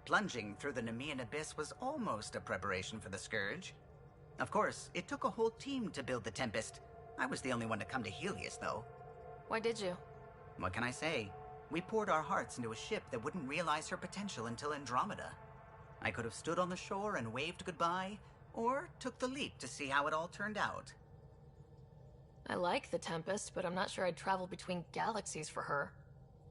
Plunging through the Nemean abyss was almost a preparation for the Scourge. Of course, it took a whole team to build the Tempest. I was the only one to come to Helios, though.
Why did you?
What can I say? We poured our hearts into a ship that wouldn't realize her potential until Andromeda. I could have stood on the shore and waved goodbye, or took the leap to see how it all turned out.
I like the Tempest, but I'm not sure I'd travel between galaxies for her.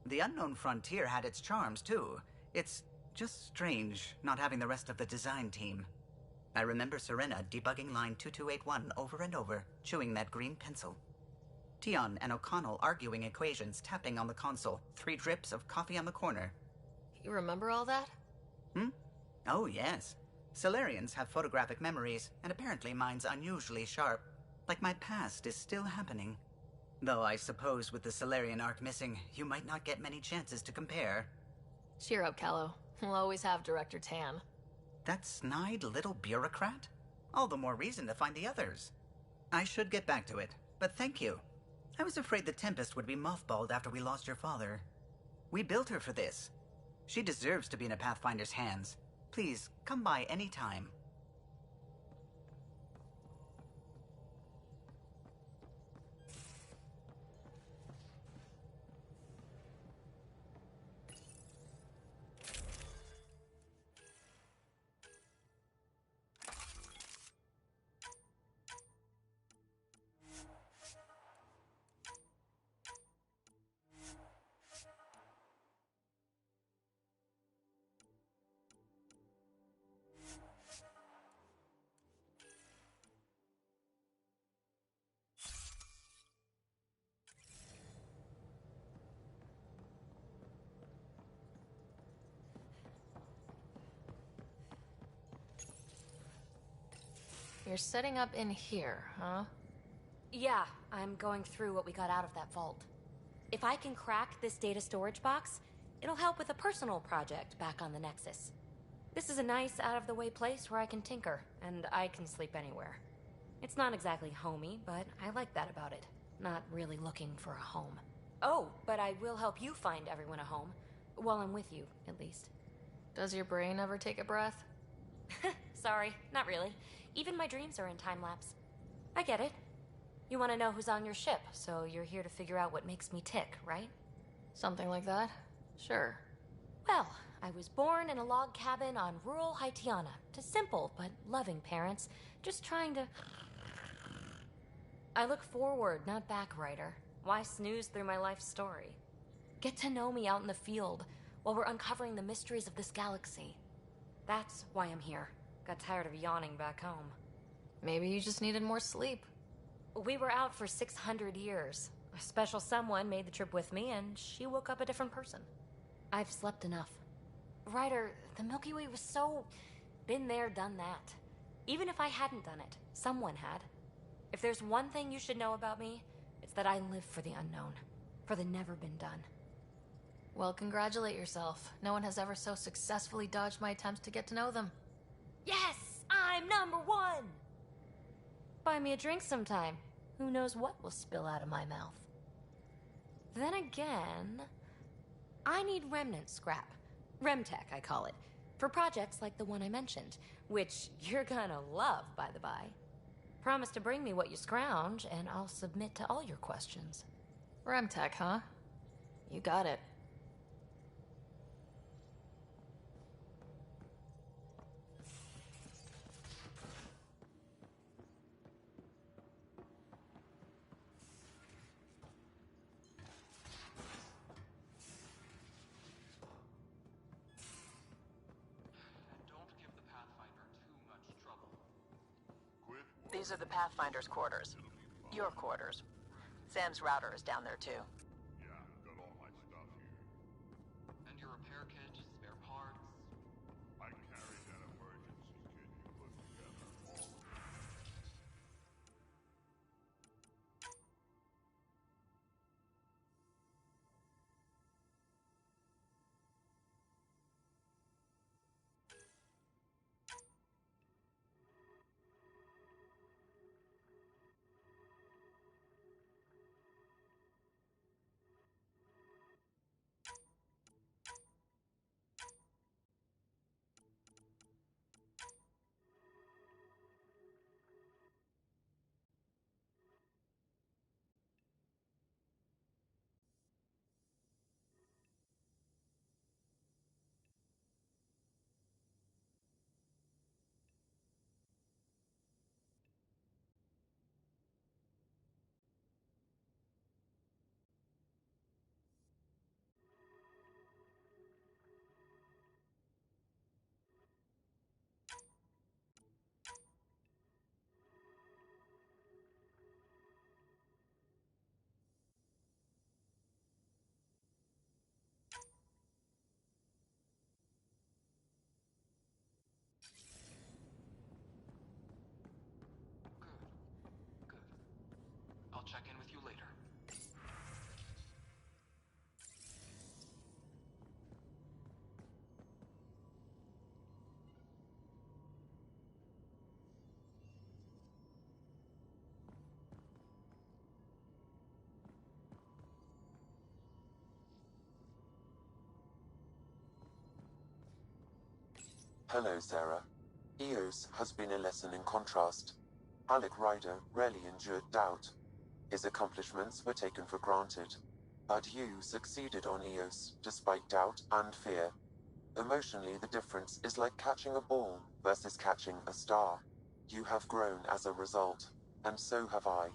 The unknown frontier had its charms, too. It's just strange not having the rest of the design team. I remember Serena debugging line 2281 over and over, chewing that green pencil. Tion and O'Connell arguing equations, tapping on the console, 3 drips of coffee on the corner.
You remember all that?
Oh, yes. Solarians have photographic memories, and apparently mine's unusually sharp. Like my past is still happening. Though I suppose with the Solarian arc missing, you might not get many chances to compare.
Cheer up, Callow. We'll always have Director Tan.
That snide little bureaucrat? All the more reason to find the others. I should get back to it, but thank you. I was afraid the Tempest would be mothballed after we lost your father. We built her for this. She deserves to be in a Pathfinder's hands. Please, come by any time.
You're setting up in here, huh?
Yeah, I'm going through what we got out of that vault. If I can crack this data storage box, it'll help with a personal project back on the Nexus. This is a nice, out-of-the-way place where I can tinker, and I can sleep anywhere. It's not exactly homey, but I like that about it. Not really looking for a home. Oh, but I will help you find everyone a home. While I'm with you, at least.
Does your brain ever take a breath?
Sorry, not really. Even my dreams are in time-lapse. I get it. You want to know who's on your ship, so you're here to figure out what makes me tick, right?
Something like that? Sure.
Well, I was born in a log cabin on rural Haitiana to simple but loving parents, just trying to... I look forward, not back, Ryder. Why snooze through my life story? Get to know me out in the field while we're uncovering the mysteries of this galaxy. That's why I'm here. Got tired of yawning back home.
Maybe you just needed more sleep.
We were out for 600 years. A special someone made the trip with me, and she woke up a different person. I've slept enough. Ryder, the Milky Way was so... been there, done that. Even if I hadn't done it, someone had. If there's one thing you should know about me, it's that I live for the unknown. For the never been done.
Well, congratulate yourself. No one has ever so successfully dodged my attempts to get to know them.
Yes! I'm #1! Buy me a drink sometime. Who knows what will spill out of my mouth. Then again... I need remnant scrap. Remtech, I call it. For projects like the one I mentioned. Which you're gonna love, by the by. Promise to bring me what you scrounge, and I'll submit to all your questions.
Remtech, huh? You got it. These are the Pathfinder's quarters. Your quarters. Sam's router is down there, too.
Yeah, got all my stuff here.
And your repair kit, spare parts?
I carried that emergency kit you put together all the way.
Good. I'll check in with you later.
Hello, Sarah. EOS has been a lesson in contrast. Alec Ryder rarely endured doubt. His accomplishments were taken for granted. But you succeeded on EOS, despite doubt and fear. Emotionally, the difference is like catching a ball versus catching a star. You have grown as a result, and so have I.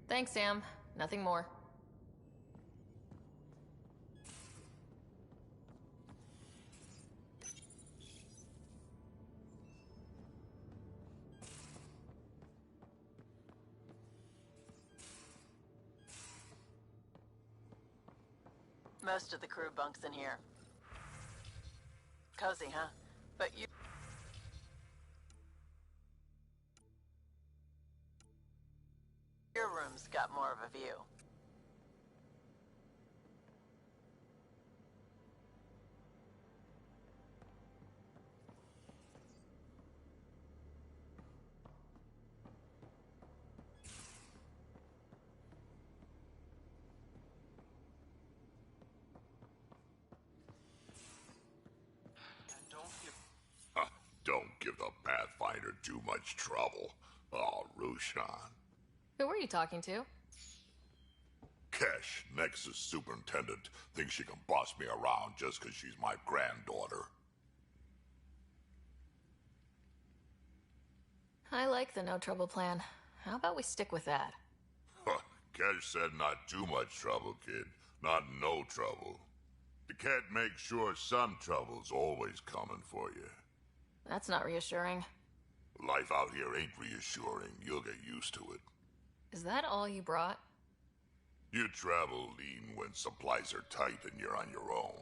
Thanks, Sam. Nothing more. Most of the crew bunks in here. Cozy, huh? But you... Your room's got more of a view.
And don't give...
Don't give the Pathfinder too much trouble. Oh, Rushan.
Who were you talking to?
Kesh, Nexus superintendent, thinks she can boss me around just because she's my granddaughter.
I like the no trouble plan. How about we stick with that?
Kesh said not too much trouble, kid. Not no trouble. The cat makes sure some trouble's always coming for you.
That's not reassuring.
Life out here ain't reassuring. You'll get used to it.
Is that all you brought?
You travel lean when supplies are tight and you're on your own.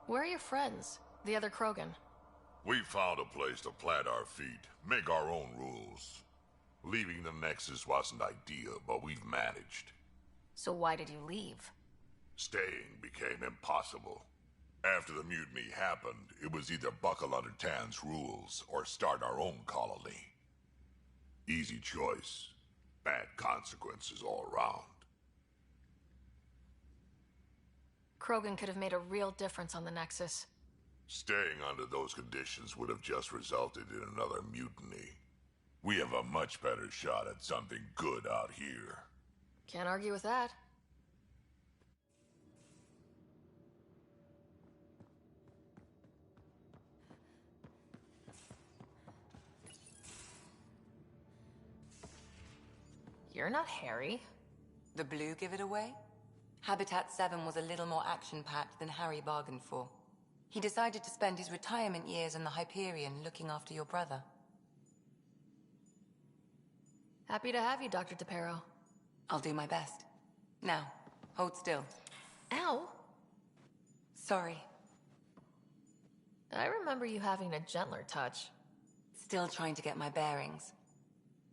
Where are your friends? The other Krogan?
We found a place to plant our feet, make our own rules. Leaving the Nexus wasn't ideal, but we've managed.
So why did you leave?
Staying became impossible. After the mutiny happened, it was either buckle under Tan's rules or start our own colony. Easy choice. Bad consequences all around.
Krogan could have made a real difference on the Nexus.
Staying under those conditions would have just resulted in another mutiny. We have a much better shot at something good out here.
Can't argue with that. You're not Harry.
The blue give it away? Habitat 7 was a little more action-packed than Harry bargained for. He decided to spend his retirement years in the Hyperion looking after your brother.
Happy to have you, Dr. Tapero.
I'll do my best. Now, hold still.
Ow!
Sorry.
I remember you having a gentler touch.
Still trying to get my bearings.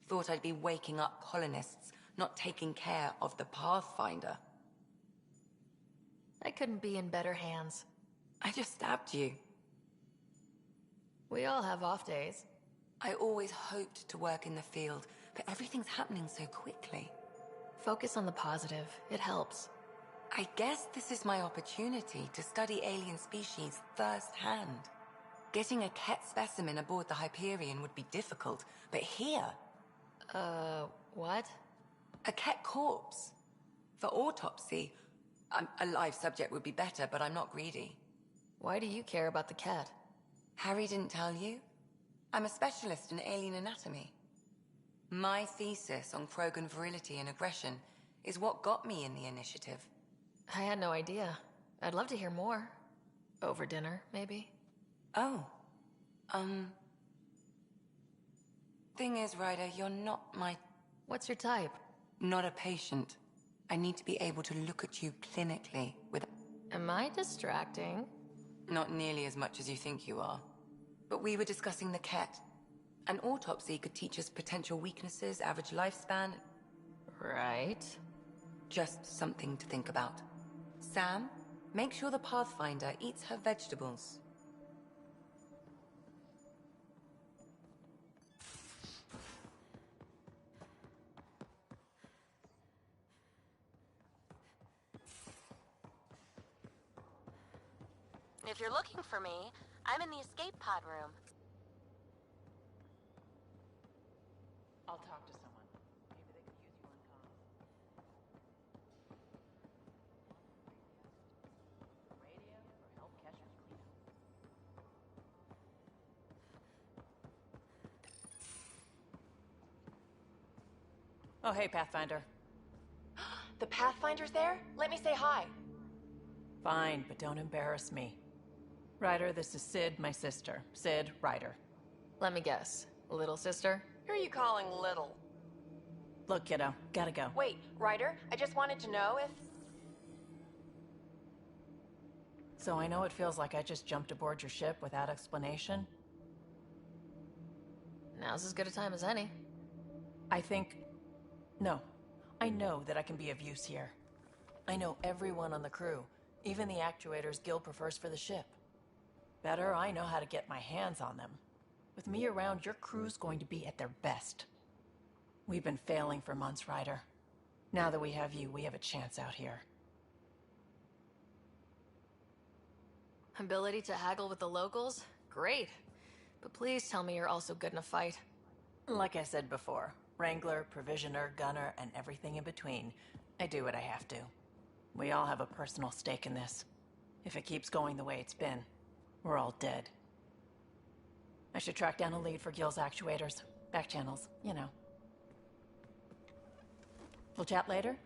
Thought I'd be waking up colonists, not taking care of the Pathfinder.
I couldn't be in better hands.
I just stabbed you.
We all have off days.
I always hoped to work in the field, but everything's happening so quickly.
Focus on the positive. It helps.
I guess this is my opportunity to study alien species firsthand. Getting a Ket specimen aboard the Hyperion would be difficult, but here...
what?
A Ket corpse. For autopsy, a live subject would be better, but I'm not greedy.
Why do you care about the cat?
Harry didn't tell you? I'm a specialist in alien anatomy. My thesis on Krogan virility and aggression is what got me in the initiative.
I had no idea. I'd love to hear more. Over dinner, maybe?
Oh. Thing is, Ryder, you're not my...
What's your type?
Not a patient. I need to be able to look at you clinically with...
Am I distracting?
Not nearly as much as you think you are. But we were discussing the Ket. An autopsy could teach us potential weaknesses, average lifespan...
Right.
Just something to think about. Sam, make sure the Pathfinder eats her vegetables.
If you're looking for me, I'm in the escape pod room.
I'll talk to someone. Maybe they could use you on comms. Radio or help catch me clean up. Oh, hey, Pathfinder.
The Pathfinder's there? Let me say hi.
Fine, but don't embarrass me. Ryder, this is Sid, my sister. Sid, Ryder.
Let me guess. Little sister?
Who are you calling little?
Look, kiddo, gotta go.
Wait, Ryder, I just wanted to know if...
So I know it feels like I just jumped aboard your ship without explanation.
Now's as good a time as any.
No. I know that I can be of use here. I know everyone on the crew, even the actuators Gil prefers for the ship. Better, I know how to get my hands on them. With me around, your crew's going to be at their best. We've been failing for months, Ryder. Now that we have you, we have a chance out here.
Ability to haggle with the locals? Great. But please tell me you're also good in a fight.
Like I said before, Wrangler, Provisioner, Gunner, and everything in between. I do what I have to. We all have a personal stake in this. If it keeps going the way it's been, we're all dead. I should track down a lead for Gil's actuators. Back channels, you know. We'll chat later?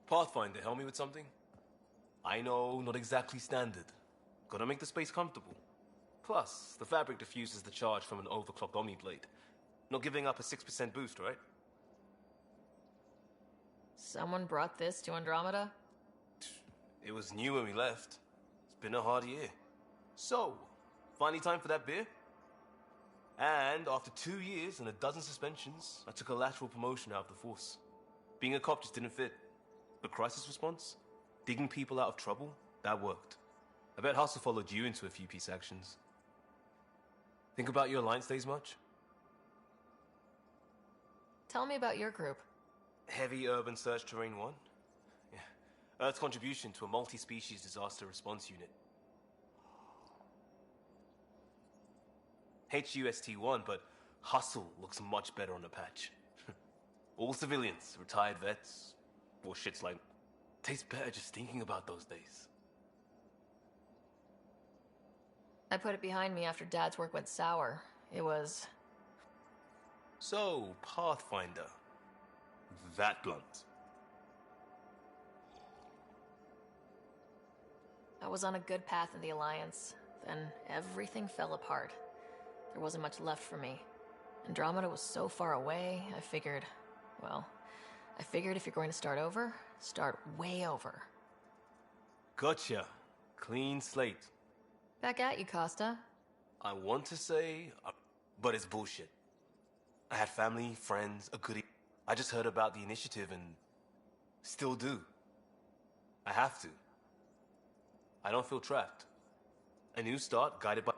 Pathfinder, help me with something? I know, not exactly standard. Gotta make the space comfortable. Plus, the fabric diffuses the charge from an overclocked Omniblade. Not giving up a 6% boost, right?
Someone brought this to Andromeda?
It was new when we left. It's been a hard year. So, finally time for that beer? And after 2 years and a dozen suspensions, I took a lateral promotion out of the force. Being a cop just didn't fit. But crisis response? Digging people out of trouble? That worked. I bet Hustle followed you into a few peace actions. Think about your Alliance days much?
Tell me about your group.
Heavy Urban Search Terrain 1? Yeah. Earth's contribution to a multi-species disaster response unit. HUST-1, but Hustle looks much better on the patch. All civilians, retired vets, or shits like... Tastes better just thinking about those days.
I put it behind me after Dad's work went sour. It was...
So, Pathfinder. That blunt.
I was on a good path in the Alliance. Then everything fell apart. There wasn't much left for me. Andromeda was so far away, I figured... Well, I figured if you're going to start over, start way over.
Gotcha. Clean slate.
Back at you, Costa.
I want to say, but it's bullshit. I had family, friends, a goodie. I just heard about the initiative and still do. I have to. I don't feel trapped. A new start guided by...